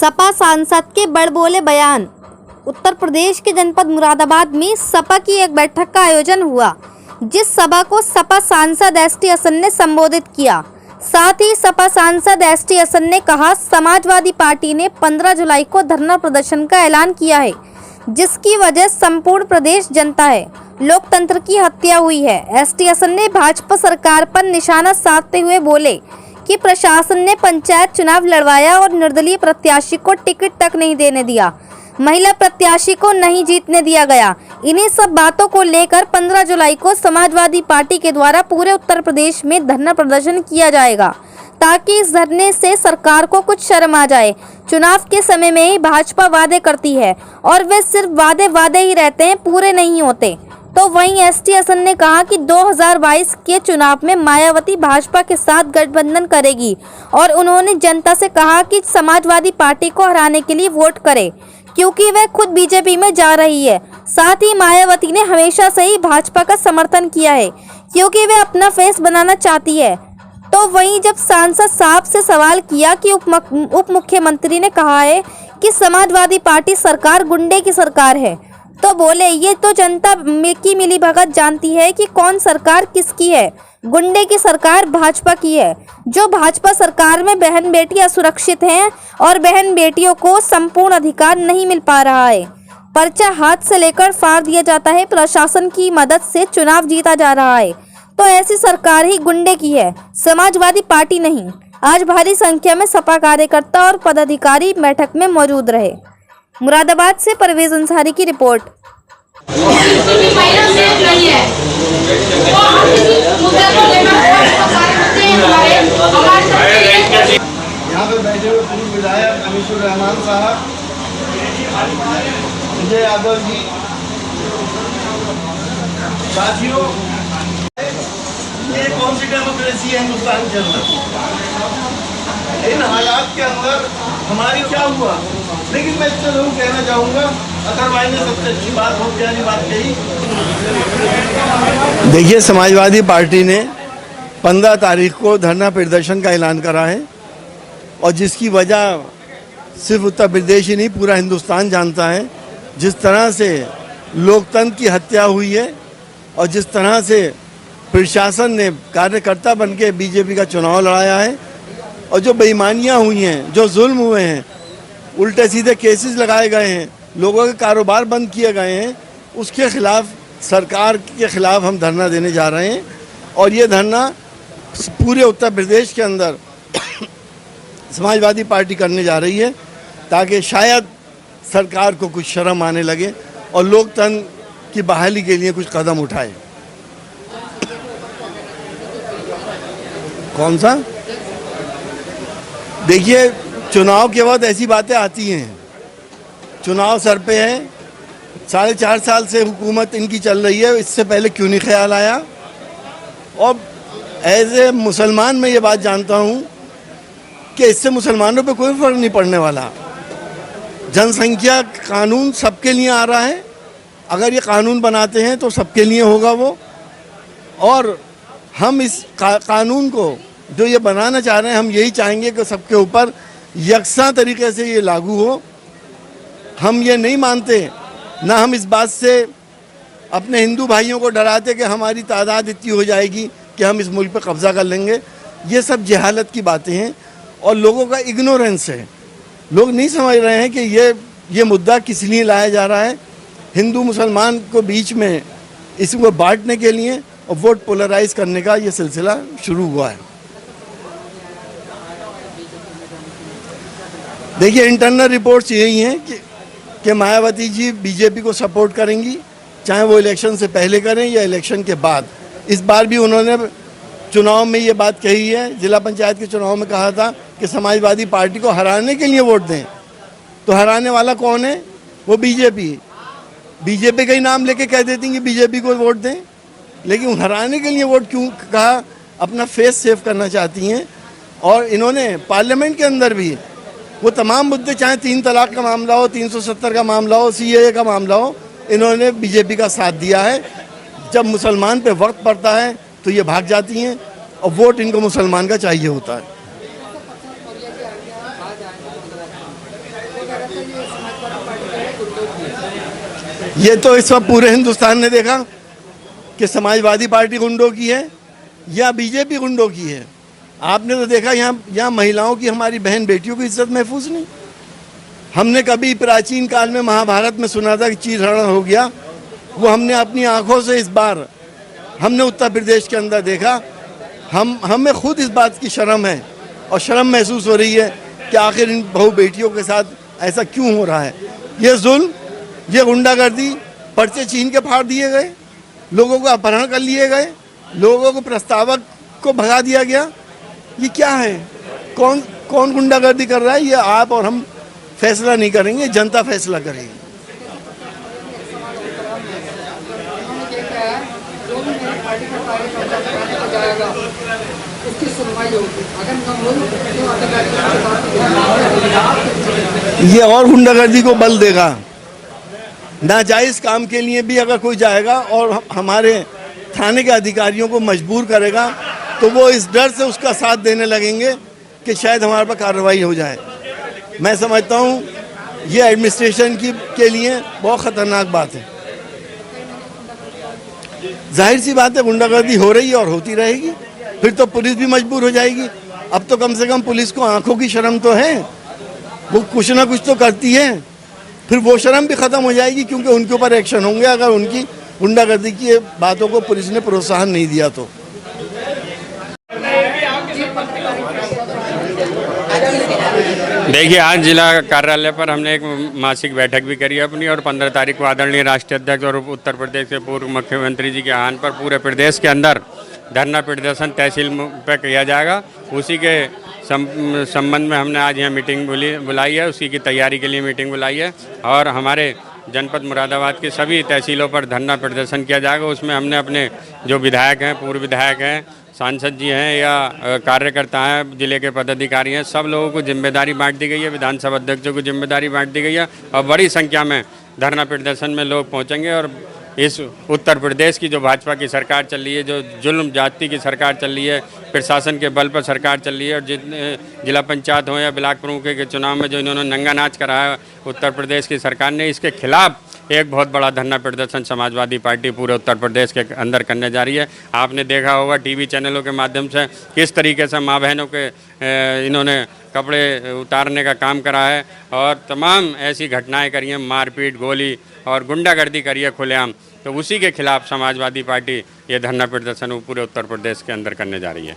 सपा सांसद के बड़बोले बयान। उत्तर प्रदेश के जनपद मुरादाबाद में सपा की एक बैठक का आयोजन हुआ, जिस सभा को सपा सांसद एसटी हसन ने संबोधित किया। साथ ही सपा सांसद एसटी हसन ने कहा, समाजवादी पार्टी ने 15 जुलाई को धरना प्रदर्शन का ऐलान किया है, जिसकी वजह संपूर्ण प्रदेश जनता है। लोकतंत्र की हत्या हुई है। एसटी हसन ने भाजपा सरकार पर निशाना साधते हुए बोले कि प्रशासन ने पंचायत चुनाव लड़वाया और निर्दलीय प्रत्याशी को टिकट तक नहीं देने दिया, महिला प्रत्याशी को नहीं जीतने दिया गया। इन्हीं सब बातों को लेकर 15 जुलाई को समाजवादी पार्टी के द्वारा पूरे उत्तर प्रदेश में धरना प्रदर्शन किया जाएगा, ताकि इस धरने से सरकार को कुछ शर्म आ जाए। चुनाव के समय में ही भाजपा वादे करती है और वे सिर्फ वादे ही रहते हैं, पूरे नहीं होते। तो वहीं एसटी हसन ने कहा कि 2022 के चुनाव में मायावती भाजपा के साथ गठबंधन करेगी और उन्होंने जनता से कहा कि समाजवादी पार्टी को हराने के लिए वोट करे, क्योंकि वह खुद बीजेपी में जा रही है। साथ ही मायावती ने हमेशा से ही भाजपा का समर्थन किया है, क्योंकि वह अपना फेस बनाना चाहती है। तो वहीं जब सांसद साहब से सवाल किया कि उप मुख्यमंत्री ने कहा है कि समाजवादी पार्टी सरकार गुंडे की सरकार है, तो बोले ये तो जनता की मिलीभगत जानती है कि कौन सरकार किसकी है। गुंडे की सरकार भाजपा की है। जो भाजपा सरकार में बहन बेटियां सुरक्षित हैं और बहन बेटियों को संपूर्ण अधिकार नहीं मिल पा रहा है। पर्चा हाथ से लेकर फाड़ दिया जाता है। प्रशासन की मदद से चुनाव जीता जा रहा है। तो ऐसी सरकार ही गुंडे की है, समाजवादी पार्टी नहीं। आज भारी संख्या में सपा कार्यकर्ता और पदाधिकारी बैठक में मौजूद रहे। मुरादाबाद से परवेज अंसारी की रिपोर्ट। यहाँ पे बैठे हुए पूर्व विधायक अनीसुर रहमान साहब, विजय यादव जी, साथियों, ये कौन सी डेमोक्रेसी है हिंदुस्तान के अंदर? इन हालात के अंदर हमारी क्या हुआ? लेकिन मैं इससे जरूर कहना चाहूँगा, अगर भाई ने सबसे अच्छी बात हो प्यारी बात कही। देखिए, समाजवादी पार्टी ने 15 तारीख को धरना प्रदर्शन का ऐलान करा है, और जिसकी वजह सिर्फ उत्तर प्रदेश ही नहीं पूरा हिंदुस्तान जानता है। जिस तरह से लोकतंत्र की हत्या हुई है और जिस तरह से प्रशासन ने कार्यकर्ता बनके बीजेपी का चुनाव लड़ाया है, और जो बेईमानियां हुई हैं, जो जुल्म हुए हैं, उल्टे सीधे केसेस लगाए गए हैं, लोगों के कारोबार बंद किए गए हैं, उसके खिलाफ, सरकार के खिलाफ हम धरना देने जा रहे हैं। और ये धरना पूरे उत्तर प्रदेश के अंदर समाजवादी पार्टी करने जा रही है, ताकि शायद सरकार को कुछ शर्म आने लगे और लोकतंत्र की बहाली के लिए कुछ कदम उठाए। कौन सा? देखिए, चुनाव के बाद ऐसी बातें आती हैं। चुनाव सर पे है, 4.5 साल से हुकूमत इनकी चल रही है, इससे पहले क्यों नहीं ख्याल आया? और एज ए मुसलमान मैं ये बात जानता हूँ कि इससे मुसलमानों पे कोई फर्क नहीं पड़ने वाला। जनसंख्या कानून सबके लिए आ रहा है। अगर ये कानून बनाते हैं तो सबके लिए होगा वो, और हम इस कानून को जो ये बनाना चाह रहे हैं, हम यही चाहेंगे कि सबके ऊपर यकसा तरीके से ये लागू हो। हम ये नहीं मानते, ना हम इस बात से अपने हिंदू भाइयों को डराते कि हमारी तादाद इतनी हो जाएगी कि हम इस मुल्क पे कब्ज़ा कर लेंगे। ये सब जहालत की बातें हैं और लोगों का इग्नोरेंस है। लोग नहीं समझ रहे हैं कि ये मुद्दा किस लिए लाया जा रहा है। हिंदू मुसलमान को बीच में इसको बांटने के लिए और वोट पोलराइज करने का ये सिलसिला शुरू हुआ है। देखिए, इंटरनल रिपोर्ट्स यही हैं कि मायावती जी बीजेपी को सपोर्ट करेंगी, चाहे वो इलेक्शन से पहले करें या इलेक्शन के बाद। इस बार भी उन्होंने चुनाव में ये बात कही है, जिला पंचायत के चुनाव में कहा था कि समाजवादी पार्टी को हराने के लिए वोट दें। तो हराने वाला कौन है? वो बीजेपी। बीजेपी का ही नाम लेके कह देती हैं कि बीजेपी को वोट दें, लेकिन हराने के लिए वोट क्यों कहा? अपना फेस सेव करना चाहती हैं। और इन्होंने पार्लियामेंट के अंदर भी वो तमाम मुद्दे, चाहे 3 तलाक का मामला हो, 370 का मामला हो, CAA का मामला हो, इन्होंने बीजेपी का साथ दिया है। जब मुसलमान पे वक्त पड़ता है तो ये भाग जाती हैं, और वोट इनको मुसलमान का चाहिए होता है। ये तो इस वक्त पूरे हिंदुस्तान ने देखा कि समाजवादी पार्टी गुंडों की है या बीजेपी गुंडों की है। आपने तो देखा यहाँ महिलाओं की, हमारी बहन बेटियों की इज्जत महफूज नहीं। हमने कभी प्राचीन काल में महाभारत में सुना था कि चीरहरण हो गया, वो हमने अपनी आंखों से इस बार हमने उत्तर प्रदेश के अंदर देखा। हमें खुद इस बात की शर्म है और शर्म महसूस हो रही है कि आखिर इन बहू बेटियों के साथ ऐसा क्यों हो रहा है। ये जुल्म, ये गुंडागर्दी, पर्चे छीन के फाड़ दिए गए, लोगों को अपहरण कर लिए गए, लोगों को प्रस्तावक को भगा दिया गया। ये क्या है? कौन गुंडागर्दी कर रहा है? ये आप और हम फैसला नहीं करेंगे, जनता फैसला करेगी। ये और गुंडागर्दी को बल देगा। नाजायज काम के लिए भी अगर कोई जाएगा और हमारे थाने के अधिकारियों को मजबूर करेगा तो वो इस डर से उसका साथ देने लगेंगे कि शायद हमारे पर कार्रवाई हो जाए। मैं समझता हूँ ये एडमिनिस्ट्रेशन के लिए बहुत ख़तरनाक बात है। जाहिर सी बात है, गुंडागर्दी हो रही है और होती रहेगी, फिर तो पुलिस भी मजबूर हो जाएगी। अब तो कम से कम पुलिस को आंखों की शर्म तो है, वो कुछ ना कुछ तो करती है। फिर वो शर्म भी ख़त्म हो जाएगी क्योंकि उनके ऊपर एक्शन होंगे अगर उनकी गुंडागर्दी की बातों को पुलिस ने प्रोत्साहन नहीं दिया तो। देखिए, आज जिला कार्यालय पर हमने एक मासिक बैठक भी करी अपनी और 15 तारीख को आदरणीय राष्ट्रीय अध्यक्ष और उत्तर प्रदेश के पूर्व मुख्यमंत्री जी के आह्वान पर पूरे प्रदेश के अंदर धरना प्रदर्शन तहसील पर किया जाएगा। उसी के संबंध में हमने आज यहाँ मीटिंग बुलाई है, उसी की तैयारी के लिए मीटिंग बुलाई है और हमारे जनपद मुरादाबाद के सभी तहसीलों पर धरना प्रदर्शन किया जाएगा। उसमें हमने अपने जो विधायक हैं, पूर्व विधायक हैं, सांसद जी हैं या कार्यकर्ता हैं, जिले के पदाधिकारी हैं, सब लोगों को जिम्मेदारी बांट दी गई है, विधानसभा अध्यक्षों को जिम्मेदारी बांट दी गई है और बड़ी संख्या में धरना प्रदर्शन में लोग पहुंचेंगे। और इस उत्तर प्रदेश की जो भाजपा की सरकार चल रही है, जो जुल्म जाति की सरकार चल रही है, प्रशासन के बल पर सरकार चल रही है और जितने जिला पंचायत हो या ब्लॉक प्रमुख के चुनाव में जो इन्होंने नंगा नाच कराया उत्तर प्रदेश की सरकार ने, इसके खिलाफ एक बहुत बड़ा धरना प्रदर्शन समाजवादी पार्टी पूरे उत्तर प्रदेश के अंदर करने जा रही है। आपने देखा होगा टीवी चैनलों के माध्यम से किस तरीके से माँ बहनों के इन्होंने कपड़े उतारने का काम करा है और तमाम ऐसी घटनाएं करी हैं, मारपीट, गोली और गुंडागर्दी करी है खुलेआम। तो उसी के खिलाफ समाजवादी पार्टी ये धरना प्रदर्शन पूरे उत्तर प्रदेश के अंदर करने जा रही है।